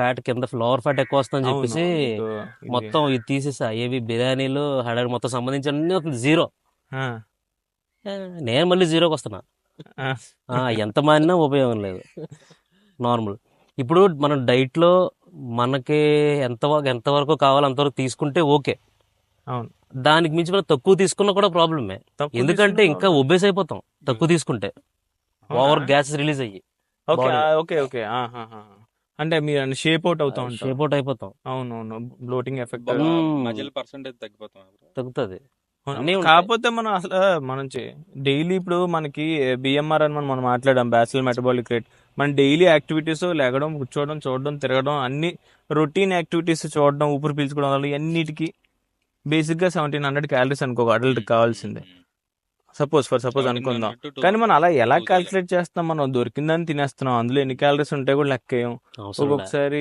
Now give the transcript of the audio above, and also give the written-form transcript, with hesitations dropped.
Fat కింద lower fat ఎక్కువ వస్తుందని అవును చెప్పేసి మీకు ఇది మొత్తం ఇది తీసేసా. ఏవి బిర్యానీలు హడాడి మొత్తం సంబంధించి అన్ని జీరో. ఆ, నేను మళ్ళీ జీరోకి వస్తున్నా. ఆ. ఎంత మానినా ఉపయోగం లేదు. నార్మల్. ఇప్పుడు మనం డైట్లో మనకి ఎంతవరకు కావాలో అంతవరకు తీసుకుంటే ఓకే. అవును, దానికి మించి మనం తక్కువ తీసుకున్నా కూడా ప్రాబ్లమే. తక్కువ తీసుకున్న ఎందుకంటే ఇంకా ప్రాబ్లం. ఒబేస్ అయిపోతాం తక్కువ తీసుకుంటే. అవునా? ఓవర్ గ్యాసెస్ రిలీజ్ అయ్యి ఓకే, బాడీలో ఓకే, ఓకే. అంటే మీరు షేప్ అవుట్ అవుతా ఉంటారు. షేప్ అవుట్ అయిపోతాం. అవునవును, బ్లోటింగ్ ఎఫెక్ట్. మజిల్ పర్సెంటేజ్ తగ్గిపోతాం. తగ్గుతుంది. అన్నీ ఉంటాయి. కాకపోతే మనం అసలు మనం డైలీ ఇప్పుడు మనకి బిఎంఆర్ అని మనం మాట్లాడాం, బ్యాసిల్ మెటబాలిక్ రేట్. మన డైలీ యాక్టివిటీస్ లెగడం, కూర్చోవడం, చూడడం, తిరగడం, అన్ని రొటీన్ యాక్టివిటీస్ చూడడం, ఊపిరి పీల్చుకోవడం వల్ల అన్నిటికీ బేసిక్గా 1700 క్యాలరీస్ అనుకో అడల్ట్ కావాల్సిందే. సపోజ్ అనుకుందాం. 1700 to కానీ మనం అలా ఎలా 2000. క్యాల్కులేట్ చేస్తాం? మనం దొరికిందని తినేస్తున్నాం, అందులో ఎన్ని క్యాలరీస్ ఉంటాయి కూడా లెక్కేయం అవసరం లే. ఒక్కొక్కసారి.